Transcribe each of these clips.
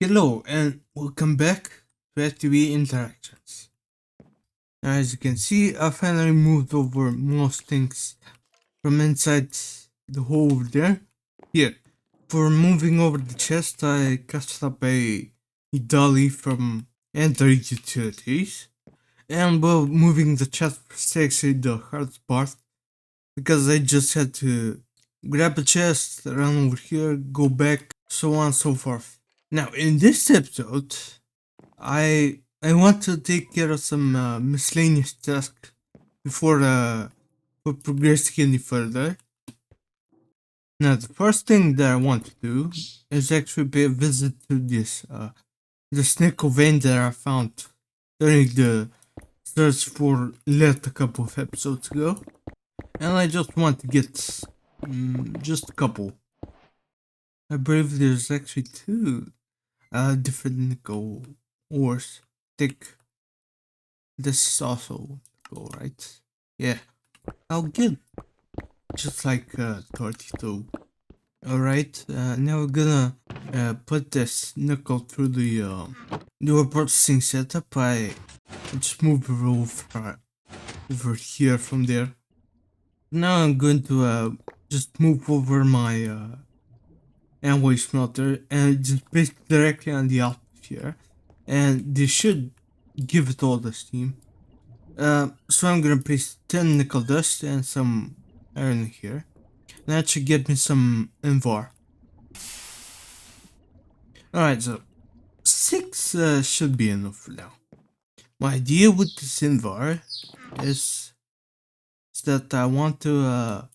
Hello and welcome back to FTB Interactions. As you can see, I finally moved over most things from inside the hole over there. Here, for moving over the chest, I cast up a dolly from Enter Utilities. And well, moving the chest was actually the hardest part, because I just had to grab a chest, run over here, go back, so on and so forth. Now, in this episode, I want to take care of some miscellaneous tasks before progressing any further. Now, the first thing that I want to do is actually pay a visit to this nickel vein that I found during the search for lead a couple of episodes ago, and I just want to get just a couple. I believe there's actually two different nickel ores. Think this is also nickel, right? Yeah, I'll get just like 32. Alright, now we're gonna put this nickel through the door processing setup. I just move it over here from there. Now I'm going to just move over my alloy smelter and just place it directly on the output here, and this should give it all the steam. So I'm gonna place 10 nickel dust and some iron here. That should get me some invar. Alright, so 6 should be enough for now. My idea with this invar is that I want to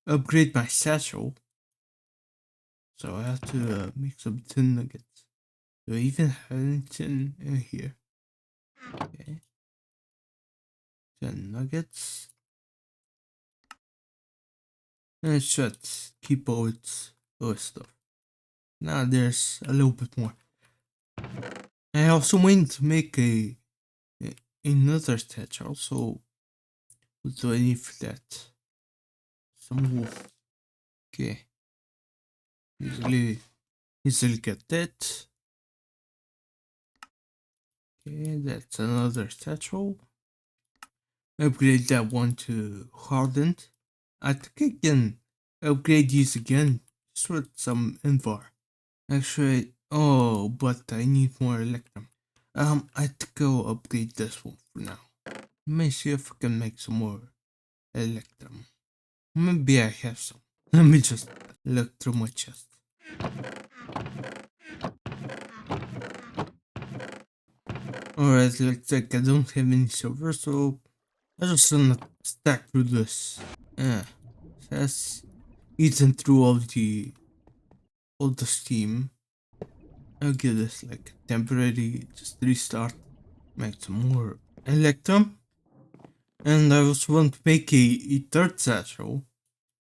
upgrade my satchel. So I have to make some tin nuggets. Do I even have tin in here? Okay. Tin nuggets. And it should keep all its stuff. Now there's a little bit more. I also want to make another satchel, so what do I need for that? Some wool. Okay. Easily get that. Okay, that's another satchel. Upgrade that one to hardened. I think I can upgrade these again just with some invar. Actually, oh, but I need more electrum. I think I'll upgrade this one for now. Let me see if I can make some more electrum. Maybe I have some. Let me just look through my chest. Alright, looks like I don't have any silver, so I just gonna stack through this. That's eaten through all the steam. I'll give this like temporary, just restart, make some more electrum. And I also want to make a third satchel,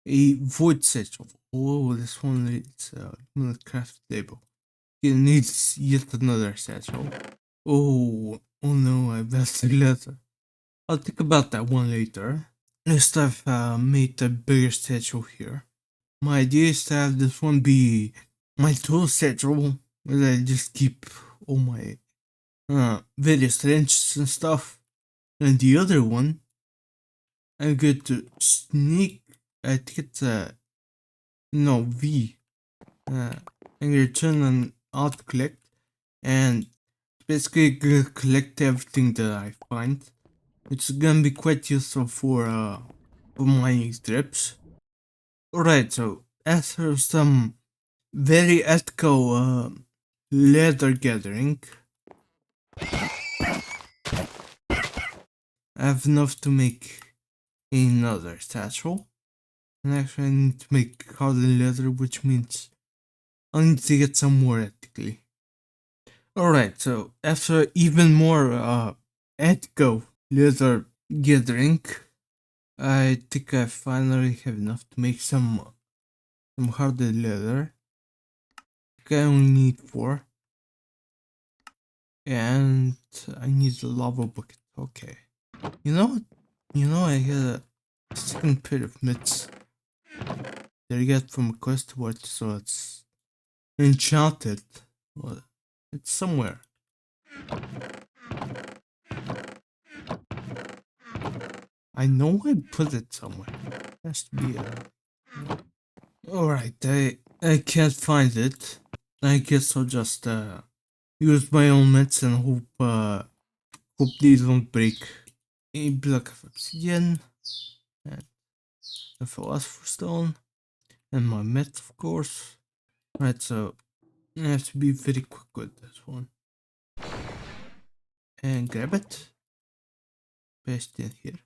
a void satchel. Oh, this one needs a craft table. It needs yet another satchel. Oh no, I messed the leather. I'll think about that one later. Next, I've made a bigger satchel here. My idea is to have this one be my tool satchel, where I just keep all my various wrenches and stuff. And the other one, I'm going to sneak. I think it's V. I'm gonna turn on auto collect, and basically gonna collect everything that I find. It's gonna be quite useful for mining strips. Alright, so after some very ethical leather gathering, I have enough to make another satchel. And actually I need to make hardened leather, which means I need to get some more ethically. Alright, so after even more ethical leather gathering, I think I finally have enough to make some hardened leather. I only need 4. And I need a lava bucket. Okay. You know I had a second pair of mitts that I got from a quest watch, so it's enchanted. Well, it somewhere. I know I put it somewhere. Has to be alright, I can't find it. I guess I'll just use my own meds and hope these don't break. A block of obsidian and a philosopher's stone and my meds, of course. Right, so I have to be very quick with this one. And grab it. Paste it in here.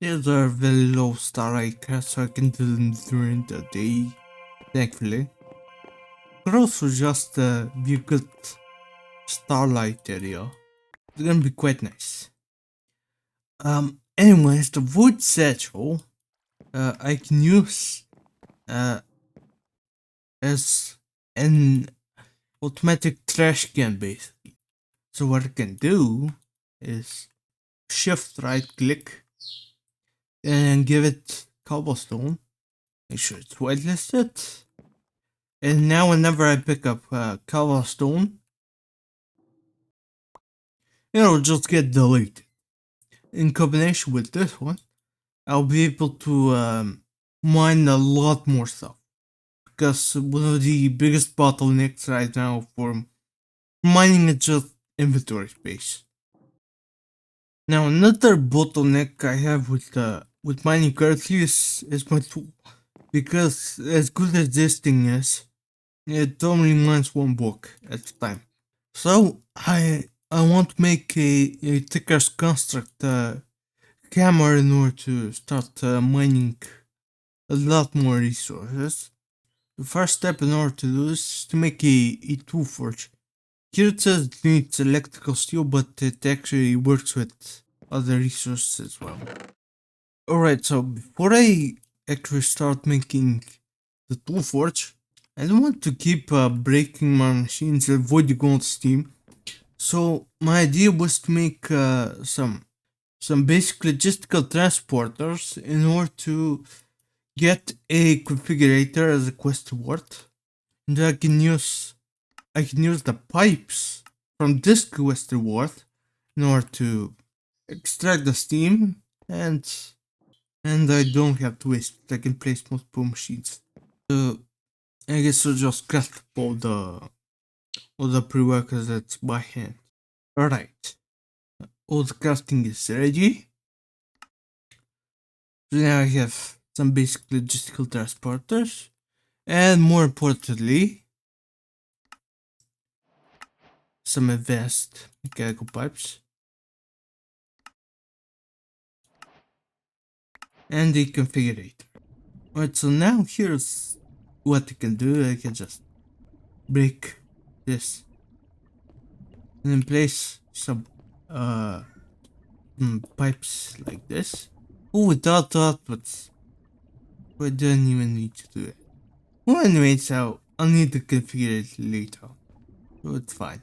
These are very low starlight cards, so I can do them during the day, thankfully. Could also just be a good starlight area. It's gonna be quite nice. Anyways, the wood satchel, I can use, as an automatic trash can basically. So what I can do is shift right click and give it cobblestone. Make sure it's whitelisted. And now whenever I pick up cobblestone, it'll just get deleted. In combination with this one, I'll be able to mine a lot more stuff. Because one of the biggest bottlenecks right now for mining is just inventory space. Now another bottleneck I have with mining currently is my tool. Because as good as this thing is, it only mines one block at a time. So I want to make a Ticker's construct camera in order to start mining a lot more resources. The first step in order to do this is to make a tool forge. Here it says it needs electrical steel, but it actually works with other resources as well. Alright, so before I actually start making the tool forge, I don't want to keep breaking my machines and avoid the gold steam. So my idea was to make some basic logistical transporters in order to get a configurator as a quest reward. And I can use the pipes from this quest reward in order to extract the steam and I don't have to waste it. I can place multiple machines. So I guess I'll just craft all the prerequisites by hand. Alright. All the crafting is ready. So now I have some basic logistical transporters. And more importantly, some advanced mechanical pipes. And the configurator. Alright, so now here's what I can do. I can just break this and then place some pipes like this. Oh, without that, but we don't even need to do it. Well, anyway, so I'll need to configure it later, so it's fine.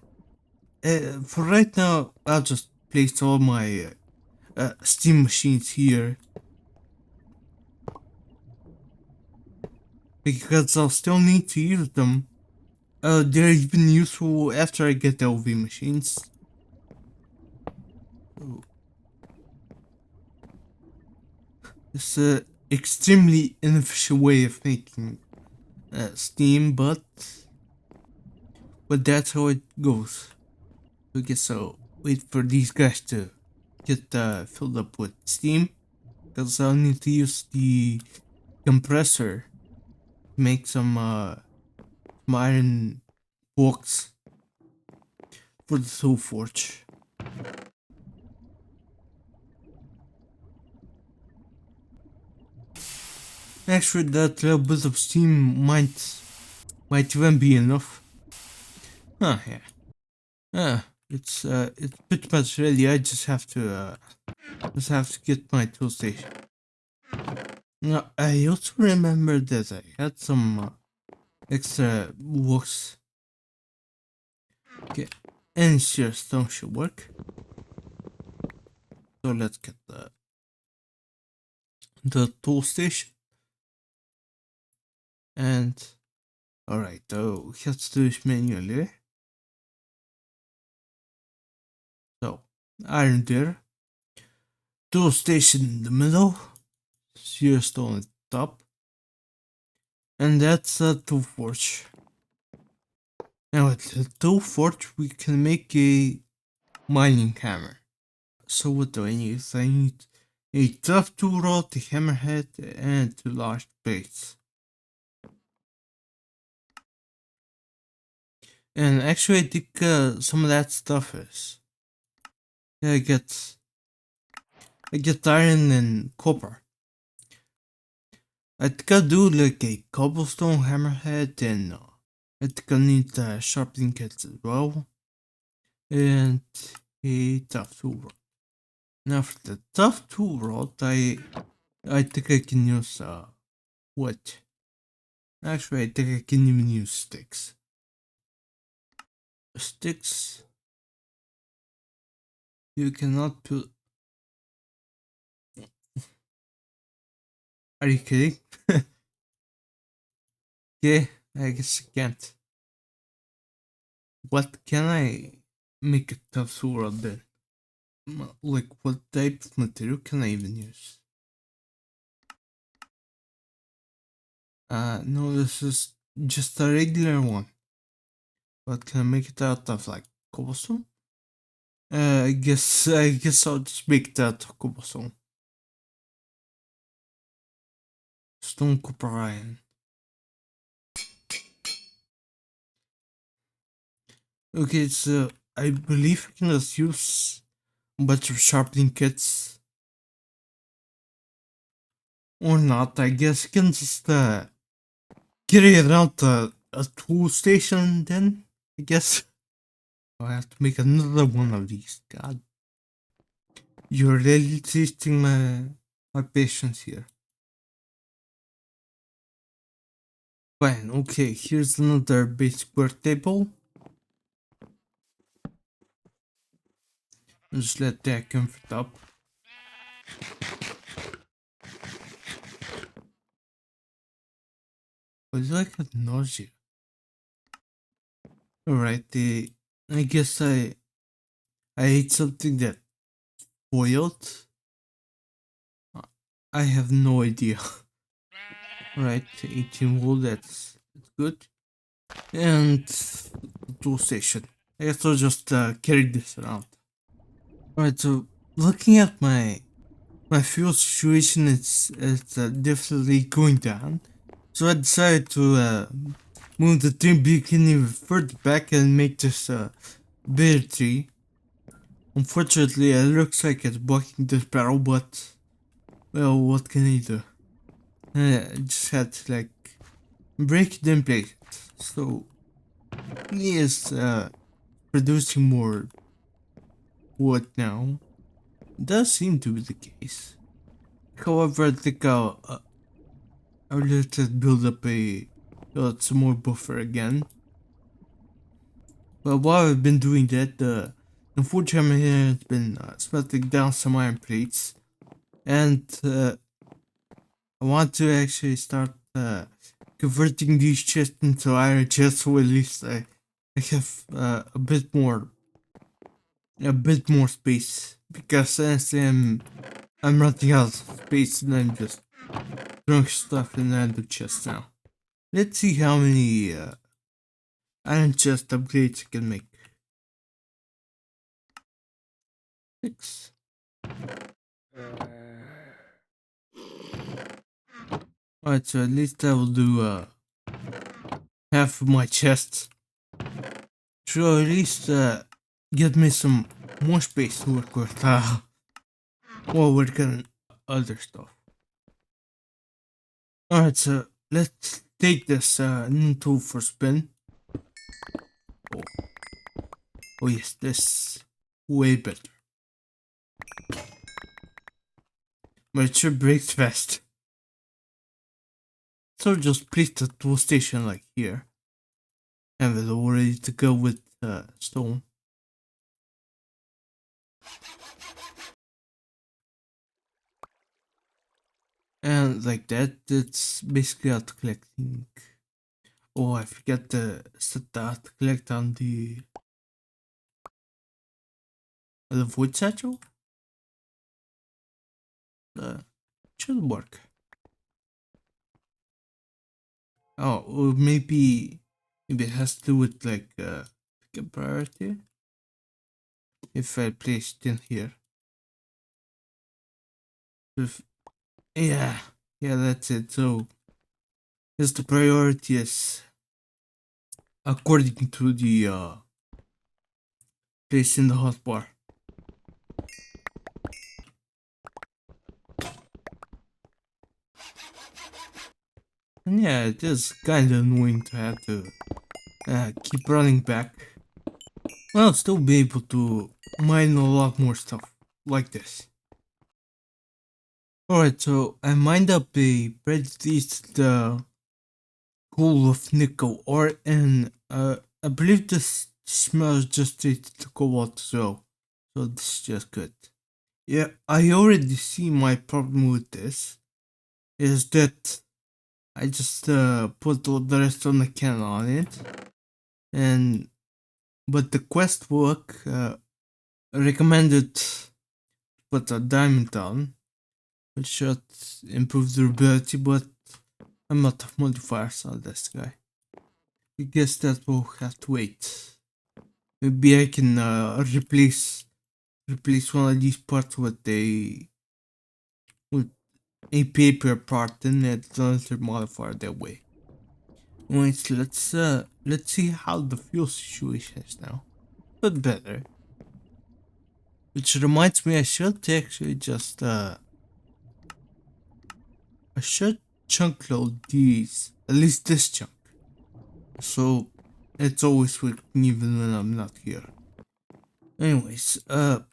For right now, I'll just place all my steam machines here, because I'll still need to use them. They're even useful after I get the LV machines. So, it's an extremely inefficient way of making steam, but that's how it goes. I guess I'll wait for these guys to get filled up with steam, because I'll need to use the compressor to make some iron blocks for the soul forge. Actually, that little bit of steam might even be enough. Yeah. It's pretty much ready. I just have to get my tool station. Now, I also remember that I had some extra blocks. Okay, and sheer stone should work. So let's get the tool station. And Alright, so we have to do this manually. So, iron there. Tool station in the middle. Shear stone at the top. And that's a tool forge. Now with the tool forge we can make a mining hammer. So what do I need? I need a tough tool rod, a hammerhead, and 2 large plates. And actually I think some of that stuff is. Yeah, I get iron and copper. I think I'll do like a cobblestone hammerhead and I think I need sharpening kits as well. And a tough tool rod. Now for the tough tool rod, I think I can use wood. Actually, I think I can even use sticks. Sticks, you cannot put. Are you kidding? Yeah, I guess I can't. What can I make a tough tool rod then? Like, what type of material can I even use? No, this is just a regular one. But can I make it out of like cobblestone? I guess I'll just make it out of cobblestone. Stone, copper, iron. Okay, so I believe I can just use a bunch of sharpening kits. Or not, I guess I can just carry around a tool station then, I guess. I have to make another one of these. God. You're really testing my patience here. Fine, okay, here's another basic work table. Just let that comfort up. Why do I get nausea? Alright, I guess I ate something that boiled. I have no idea. Right, 18 wool, that's good. And the tool station. I guess I'll just carry this around. Alright, so looking at my fuel situation, it's definitely going down. So I decided to move the tree beacon even further back and make this bigger tree. Unfortunately, it looks like it's blocking this barrel, but well, what can I do? I just had to like break it and place it. So he is producing more wood now. Does seem to be the case. However, I think I'll let it build up some more buffer again. But while I've been doing that, the forge hammer here has been smelting down some iron plates, and I want to actually start converting these chests into iron chests, so at least I have a bit more space, because honestly I'm running out of space and I'm just throwing stuff in random chests now. Let's see how many iron chest upgrades I can make. 6. Alright, so at least I will do half of my chest. So at least get me some more space to work with while working on other stuff. Alright, so let's take this new tool for a spin. Oh yes, this way better. But it sure breaks fast. So just place the tool station like here. Have it all ready to go with stone. And like that, it's basically out collecting Oh, I forgot to set that collect on the void satchel. Should work. Oh, or maybe it has to do with like a priority. If I place it in here. If, yeah, that's it. So, is the priority is according to the place in the hotbar. And yeah, it is kind of annoying to have to keep running back. I'll still be able to mine a lot more stuff like this. Alright, so I mined up a predicted pool of nickel ore, and I believe this smells just treated to cobalt as well. So this is just good. Yeah, I already see my problem with this. Is that I just put all the rest on the can on it. But the quest book recommended put a diamond on, which should improve durability, but I'm out of modifiers on this guy. I guess that will have to wait. Maybe I can replace one of these parts with a paper part and add another modifier that way. Wait, let's see how the fuel situation is now. But better. Which reminds me, I should actually just I should chunk load these, at least this chunk, so it's always working even when I'm not here. Anyways, can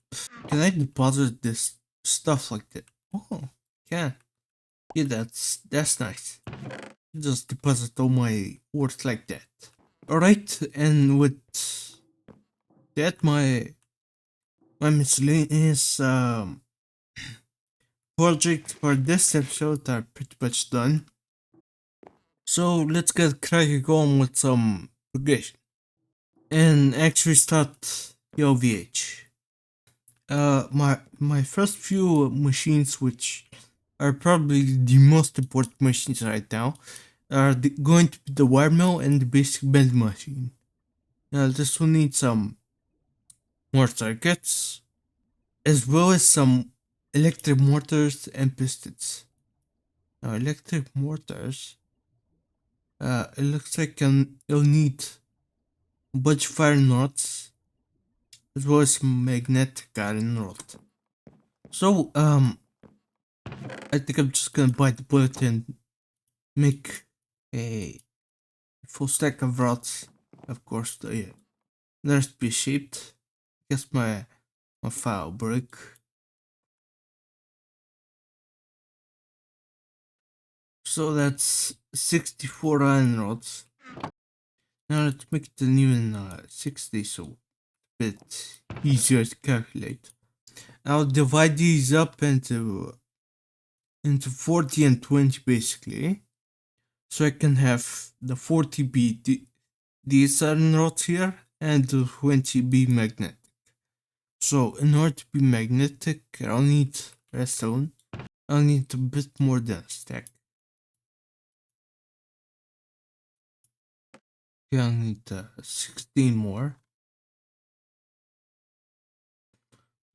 I deposit this stuff like that? Oh, can. Yeah, that's nice. Just deposit all my work like that. Alright, and with that, my miscellaneous project for this episode are pretty much done. So let's get cracking on with some progression and actually start the OVH. My first few machines, which are probably the most important machines right now, are going to be the wire mill and the basic bend machine. Now this will need some more circuits, as well as some electric motors and pistons. Now electric motors, it looks like it'll need a bunch of iron rods, as well as some magnetic iron rod. So I think I'm just gonna bite the bullet and make a full stack of rods. Of course, the rest be shaped. Guess my file break. So that's 64 iron rods. Now let's make it an even 60, so a bit easier to calculate. I'll divide these up into 40 and 20 basically. So I can have the 40 be these iron rods here and the 20 be magnetic. So in order to be magnetic, I'll need redstone. I'll need a bit more than a stack. Okay, I'll need 16 more.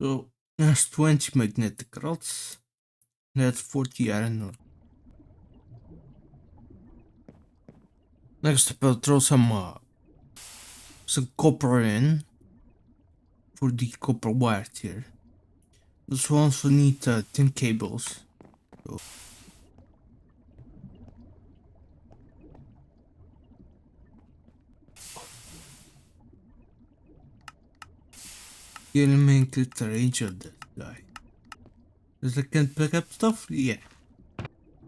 So there's 20 magnetic rods. That's 40 iron rod. Next, I'll throw some copper in for the copper wires here. This will also need 10 cables. So yeah, let me include the range of this guy. Does I can pick up stuff? Yeah.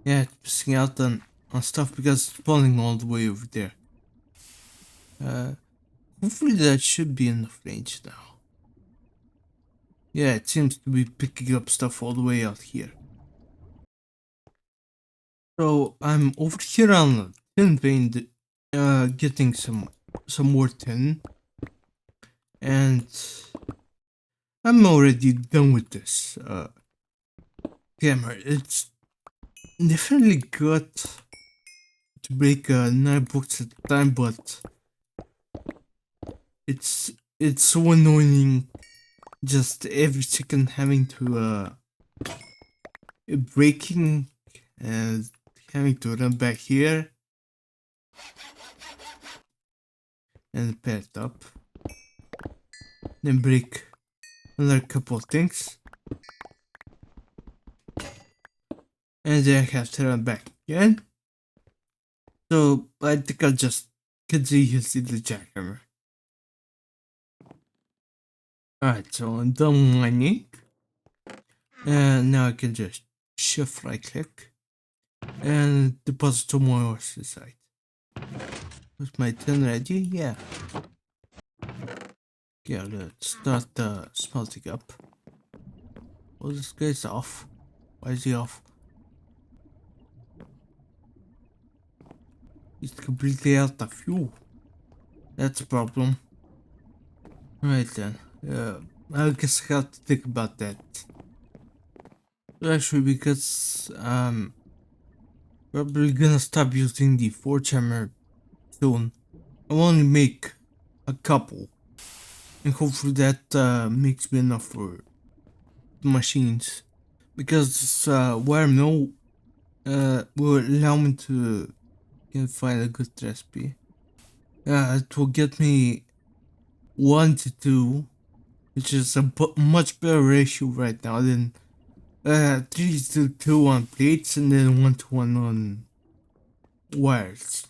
Yeah, it's missing out on stuff because it's spawning all the way over there. Hopefully that should be enough range now. Yeah, it seems to be picking up stuff all the way out here. So I'm over here on the tin vein getting some more tin, and I'm already done with this camera. It's definitely good to break 9 books at a time, but it's so annoying just every second having to breaking and having to run back here and pair it up, then break another couple of things, and then I have to run back again. So I think I'll just continue to the jackhammer. Alright, so I'm done mining, and now I can just shift right click and deposit some more ores inside. Was my tin ready? Yeah. Yeah, let's start smelting up. Oh, this guy's off. Why is he off? He's completely out of fuel. That's a problem. Right then. I guess I have to think about that. Actually, because probably gonna stop using the 4-chamber soon. I'll only make a couple, and hopefully that makes me enough for the machines. Because this wire mill will allow me to find a good recipe. It will get me 1 to 2, which is a much better ratio right now than 3 to 2 on plates and then 1 to 1 on wires.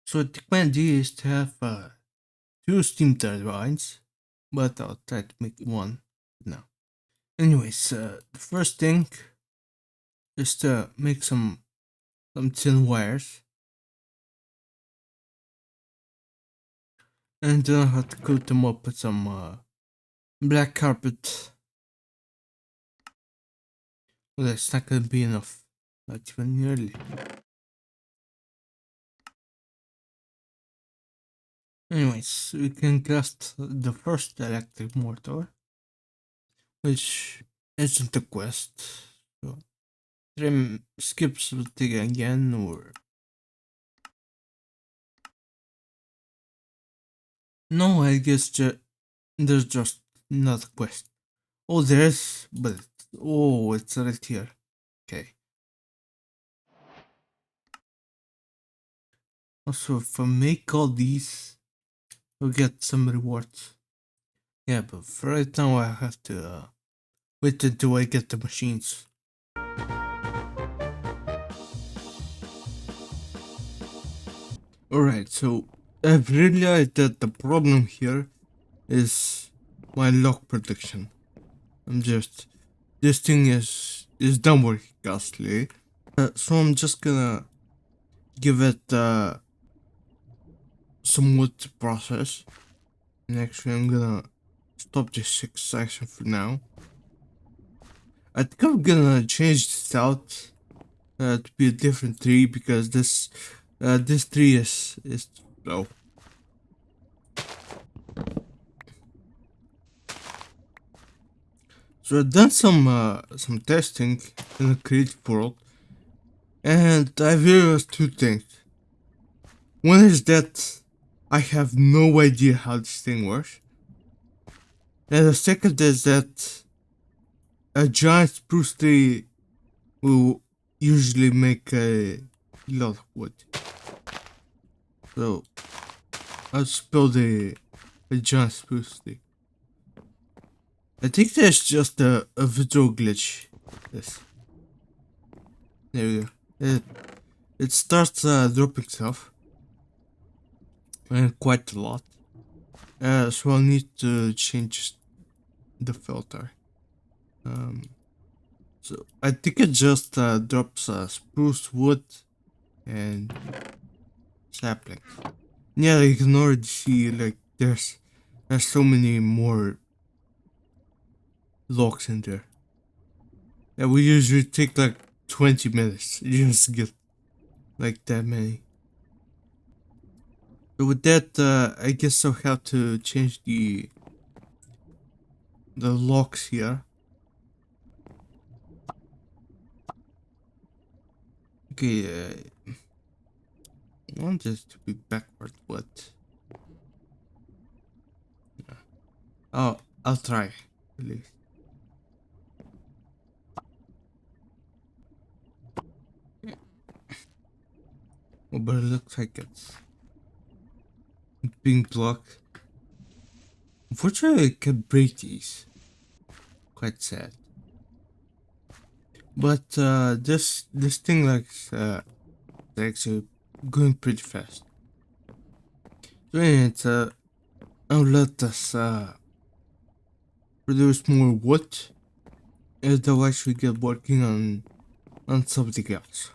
So I think my idea is to have 2 steam turbines, but I'll try to make 1 now. Anyways, the first thing is to make some thin wires, and then I have to coat them up with some black carpet. Well, that's not gonna be enough, not even nearly. Anyways, we can cast the first electric motor, which isn't a quest. So trim skips the thing again, or no? I guess there's just not a quest. Oh, there's, but oh, it's right here. Okay. Also, if I make all these, we'll get some rewards. Yeah, but for right now, I have to wait until I get the machines. Alright, so I've realized that the problem here is my lock prediction. This thing is done working ghastly. So I'm just gonna give it some wood to process. And actually I'm gonna stop this extraction for now. I think I'm gonna change this out to be a different tree because this tree is slow. So I've done some testing in the creative world, and I've realized 2 things. One is that I have no idea how this thing works, and the second is that a giant spruce tree will usually make a lot of wood. So I'll build a giant spruce tree. I think there's just a visual glitch. Yes. There we go. It starts dropping stuff. And quite a lot. So I'll need to change the filter. So I think it just drops spruce wood and sapling. Yeah, you can already see like there's so many more logs in there. Yeah, we usually take like 20 minutes just to get like that many. So with that, I guess I'll have to change the locks here. Okay, I want this to be backward, but oh, I'll try at least. Oh, but it looks like it's being blocked. Unfortunately, I can break these. Quite sad. But this thing likes actually going pretty fast. So it's I'll let us produce more wood, and I'll actually get working on something else.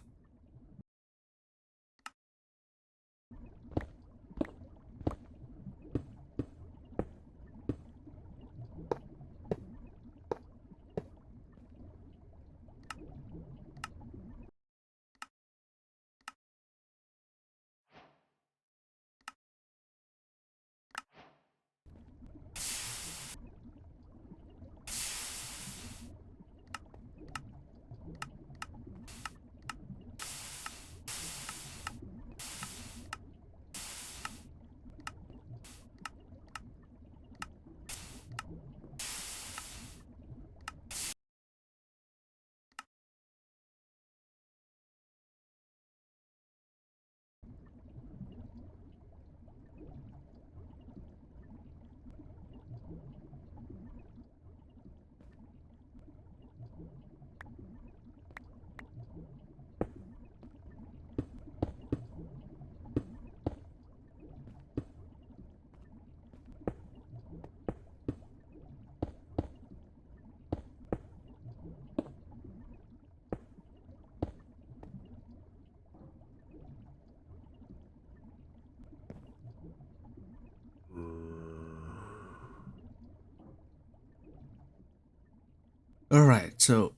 Alright, so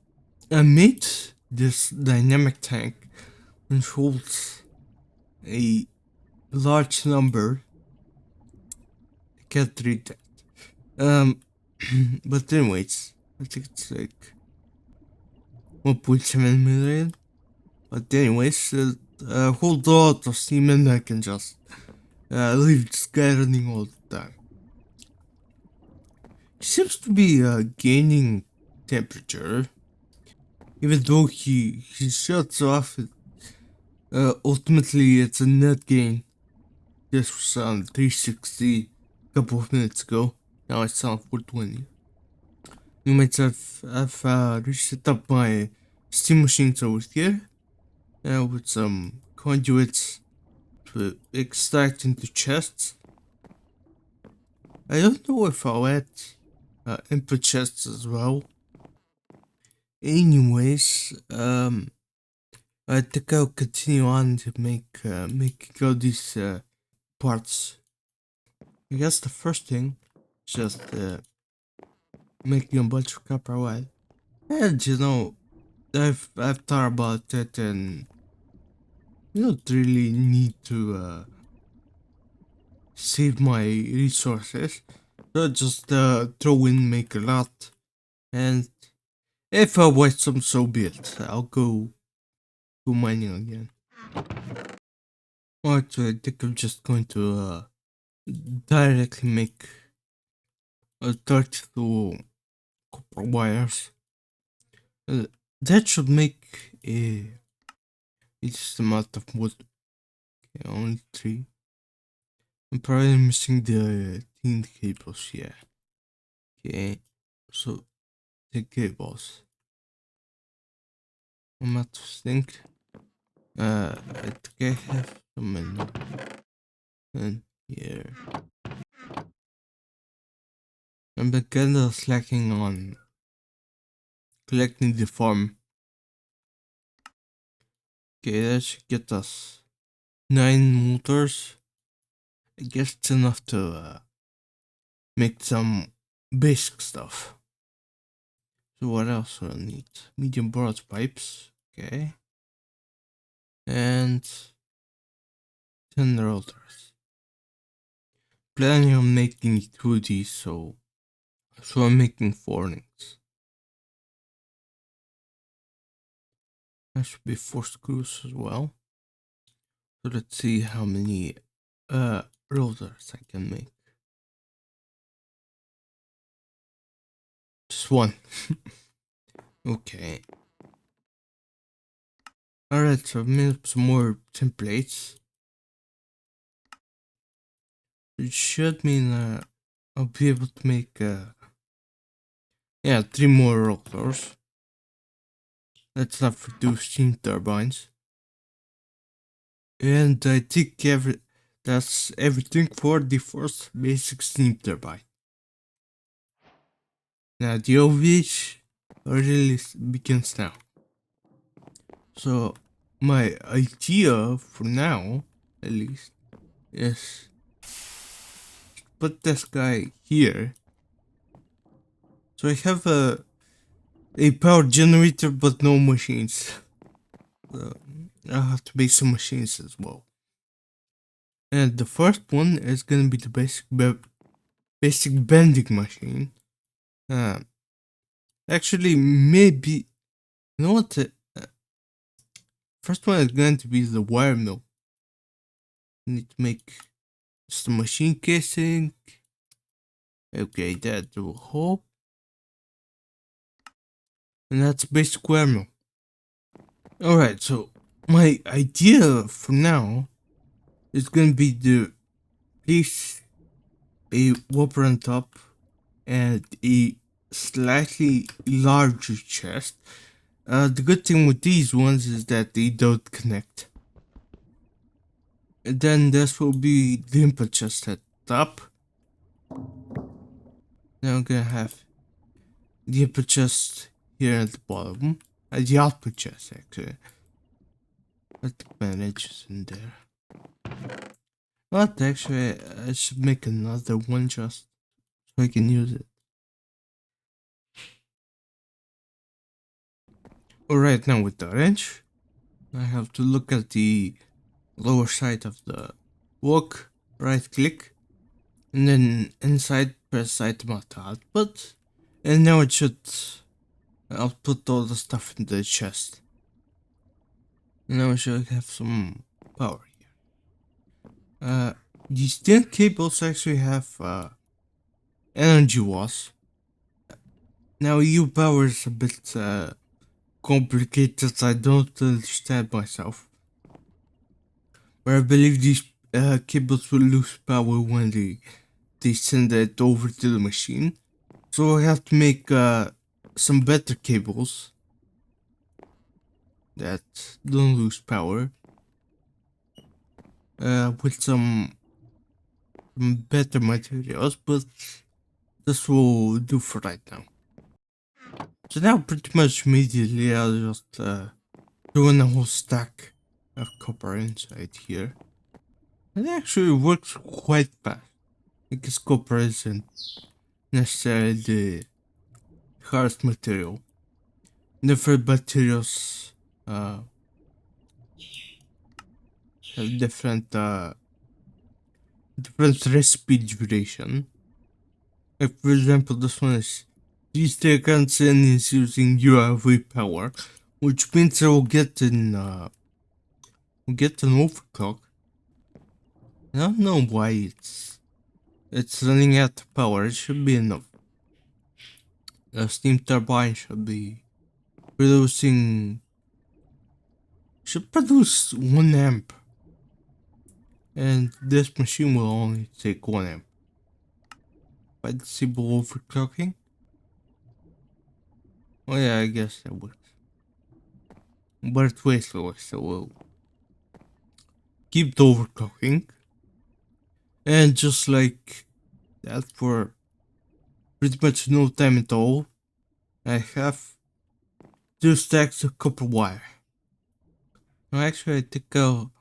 I made this dynamic tank which holds a large number. I can't read that. But anyways, I think it's like 1.7 million. But anyways, hold a lot of steam and I can just leave this guy running all the time. He seems to be gaining temperature, even though he shuts off. Ultimately, it's a net gain. This was on 360 a couple of minutes ago. Now it's on 420. You might have reset up my steam machines over here with some conduits to extract into chests. I don't know if I'll add input chests as well. Anyways, I think I'll continue on to making all these parts. I guess the first thing is just making a bunch of copper wire. And you know, I've thought about it, and you don't really need to save my resources. So just throw in make a lot, and if I waste some, so be it. I'll go mining again. Or actually, I think I'm just going to directly make 32 copper wires. That should make a decent amount of wood. Okay, only 3. I'm probably missing the thin cables, yeah. Okay, so the cables. I'm not to think. I think I have some in here. I'm kind of slacking on collecting the farm. Okay, that should get us 9 motors. I guess it's enough to make some basic stuff. So what else do I need? Medium broad pipes, okay. And 10 rollers. planning on making it through these, so I'm making 4 links. That should be 4 screws as well. So let's see how many rotors I can make. Just 1. Okay. Alright, so I've made up some more templates. It should mean I'll be able to make 3 more rotors. Let's not produce steam turbines. And I think that's everything for the first basic steam turbine. Now the OVH really begins now. So my idea for now, at least, is put this guy here. So I have a power generator but no machines. So I'll have to make some machines as well. And the first one is gonna be the basic bending machine. Actually, maybe, you know what? First one is going to be the wire mill. I need to make some machine casing. Okay, that will help. And that's basic wire mill. Alright, so my idea for now is going to be to place a whopper on top and a slightly larger chest. The good thing with these ones is that they don't connect. And then this will be the input chest at the top. Then I'm gonna have the input chest here at the bottom. The output chest actually. Let the manage in there. But actually, I should make another one just so I can use it. Alright, now with the wrench, I have to look at the lower side of the block, right click, and then inside press item at output, and now it should output all the stuff in the chest. And now I should have some power here. These thin cables actually have energy loss. Now U-power is a bit complicated, I don't understand myself. But I believe these cables will lose power when they send it over to the machine. So I have to make some better cables that don't lose power. With some better materials, but this will do for right now. So now pretty much immediately I'll just throw in a whole stack of copper inside here. It actually works quite fast, because copper isn't necessarily the hardest material. Different materials have different recipe duration. Like for example, this one is TipTheScales and is using UAV power, which means I will get an overclock. I don't know why it's running out of power. It should be enough. The steam turbine should produce 1 amp, and this machine will only take 1 amp. By disable overclocking. Oh yeah, I guess that works. But it's way slower, so we'll keep the overclocking. And just like that, for pretty much no time at all, I have 2 stacks of copper wire. Now actually I think I'll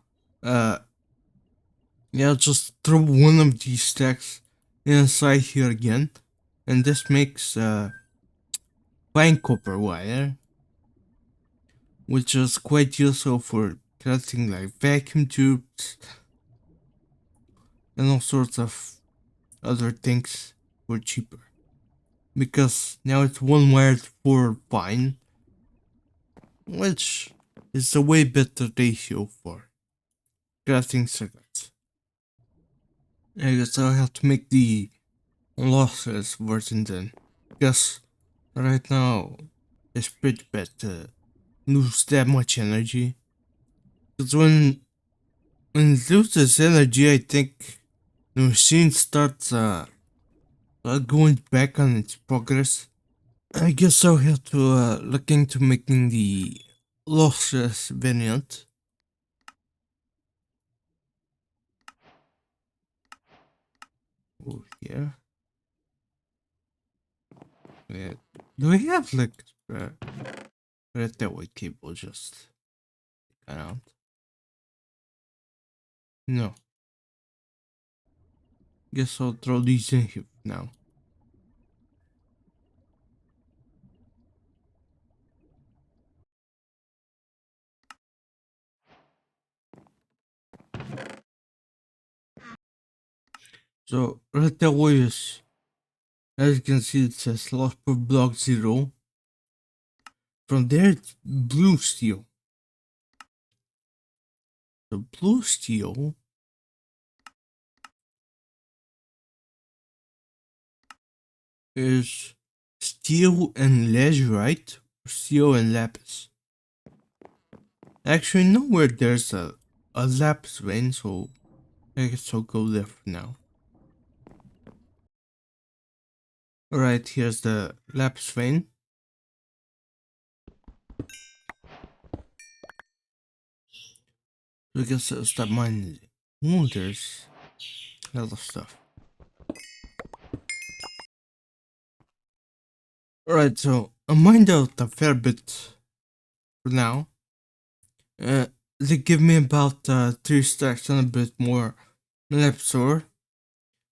just throw one of these stacks inside here again, and this makes fine copper wire, which is quite useful for connecting like vacuum tubes and all sorts of other things were cheaper. Because now it's one wire to 4 fine, which is a way better ratio for crafting circuits. I guess I'll have to make the lossless version then. Because right now it's pretty bad to lose that much energy. Because when it loses energy, I think the machine starts going back on its progress. I guess I'll have to look into making the lossless variant. Oh yeah. Yeah. Do we have like red that white cable just cut out? No. Guess I'll throw these in here now. So red that way is, as you can see, it says loss per block 0. From there it's blue steel. The blue steel is steel and lazurite, or steel and lapis. Actually, nowhere there's a lapis vein, so I guess I'll go there for now. Alright, here's the lapis vein. So I guess I'll start mining it. Oh, there's a lot of stuff. Alright, so I mined out a fair bit for now. They give me about 3 stacks and a bit more lapis ore,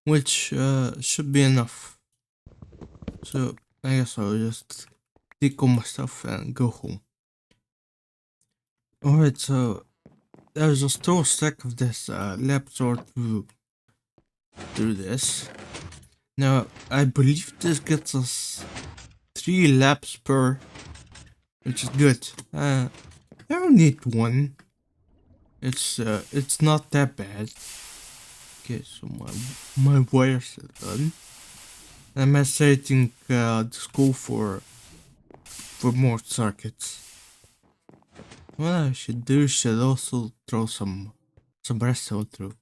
which should be enough. So I guess I'll just take all my stuff and go home. Alright, so there's a store stack of this lapis ore to do this. Now, I believe this gets us 3 laps per, which is good. I don't need 1. It's not that bad. Okay, so my wires are done. I'm setting the school for more circuits. What I should do is should also throw some redstone through.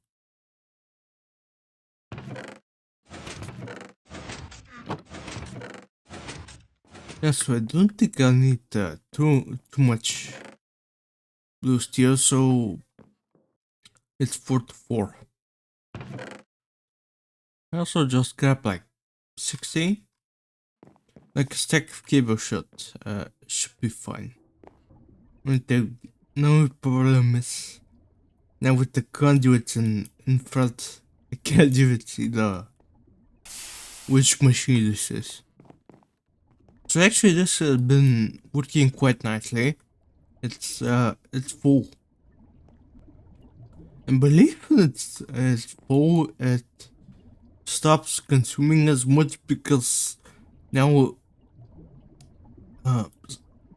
Yeah, so I don't think I need too much blue steel, so it's 4 to 4. I also just grab like 16. Like a stack of cable should be fine. The no problem is now with the conduits in front, I can't even see which machine this is. So actually this has been working quite nicely. It's full. And believe it's full, it stops consuming as much because now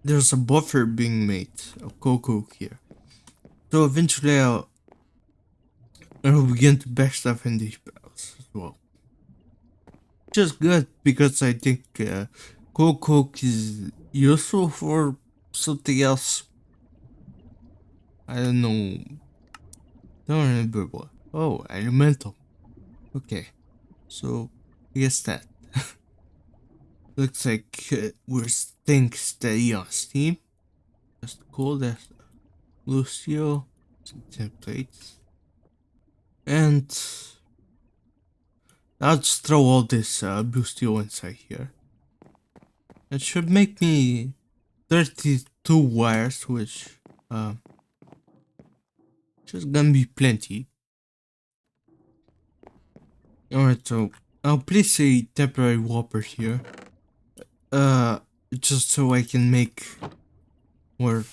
there's a buffer being made of cocoa here. So eventually I'll begin to back stuff in these barrels as well. Which is good because I think cocoa is useful for something else. I don't know. Don't remember what. Oh, elemental. Okay. So, guess that. Looks like we're staying steady on Steam. Just cool. There's Lucio, some templates. And I'll just throw all this blue steel inside here. It should make me 32 wires, which is gonna be plenty. Alright, so I'll place a temporary whopper here. Just so I can make more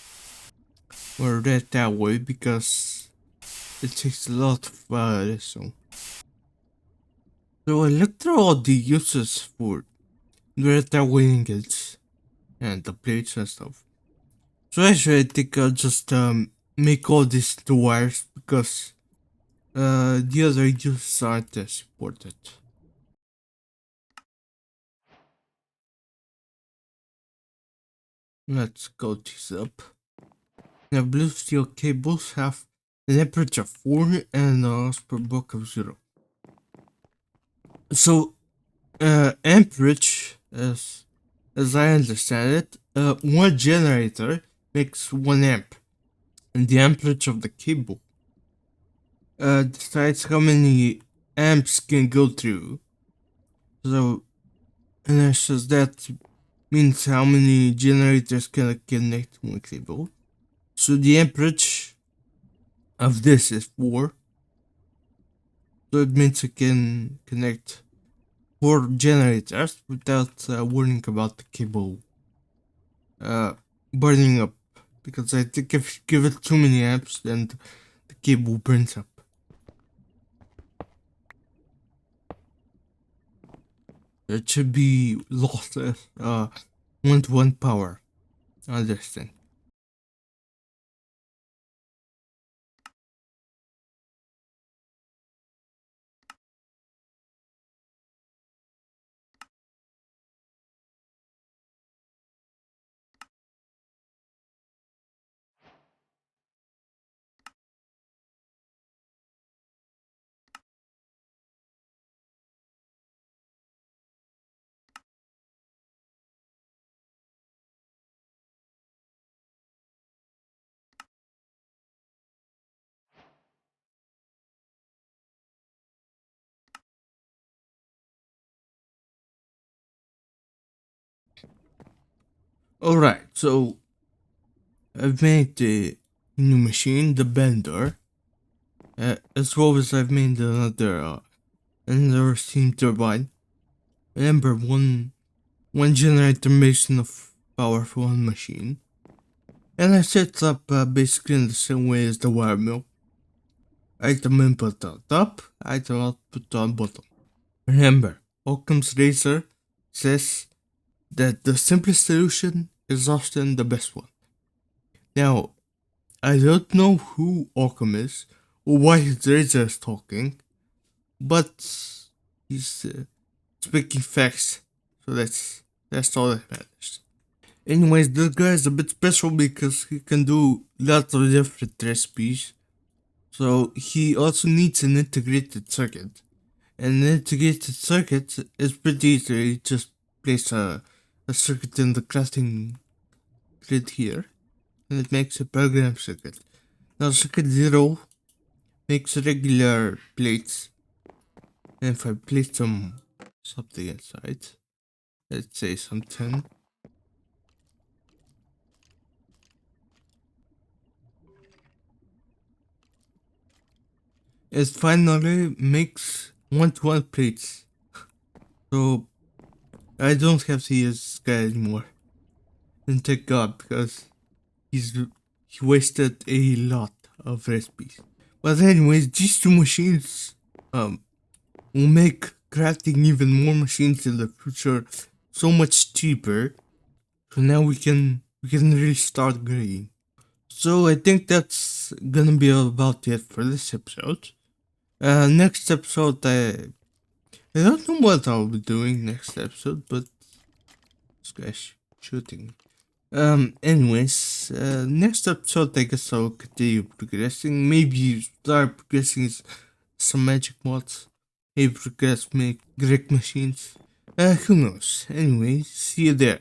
red that way because it takes a lot of so. So I looked through all the uses for the winning guilds and the plates and stuff. So actually, I think I'll just make all these to wires because the other uses aren't as supported. Let's go this up. Now, blue steel cables have an amperage of 4 and a loss per block of 0. So, amperage, as I understand it, one generator makes 1 amp, and the amperage of the cable decides how many amps can go through. So, and it says that means how many generators can connect to one cable. So the amperage of this is 4. So it means it can connect 4 generators without worrying about the cable burning up. Because I think if you give it too many amps, then the cable burns up. It should be lost as 1-to-1 power. I understand. Alright, so I've made the new machine, the bender, as well as I've made another steam turbine. Remember, one generator makes enough power for one machine, and I set up basically in the same way as the wire mill. Item input on top, item output on bottom. Remember, Occam's razor says that the simplest solution is often the best one. Now, I don't know who Occam is or why his razor is talking, but he's speaking facts, so that's all that matters. Anyways, this guy is a bit special because he can do lots of different recipes, so he also needs an integrated circuit. And an integrated circuit is pretty easy. You just place a circuit in the crafting grid here, and it makes a program circuit. Now circuit 0 makes regular plates, and if I place something inside, let's say some tin, it finally makes 1-to-1 plates. So I don't have to use this guy anymore. And thank God, because he wasted a lot of recipes. But anyways, these two machines will make crafting even more machines in the future so much cheaper. So now we can really start grading. So I think that's gonna be about it for this episode. Next episode, I don't know what I'll be doing next episode, but this guy's shooting. Anyways, next episode, I guess I'll continue progressing. Maybe start progressing some magic mods. Maybe progress make Greg machines. Who knows? Anyways, see you there.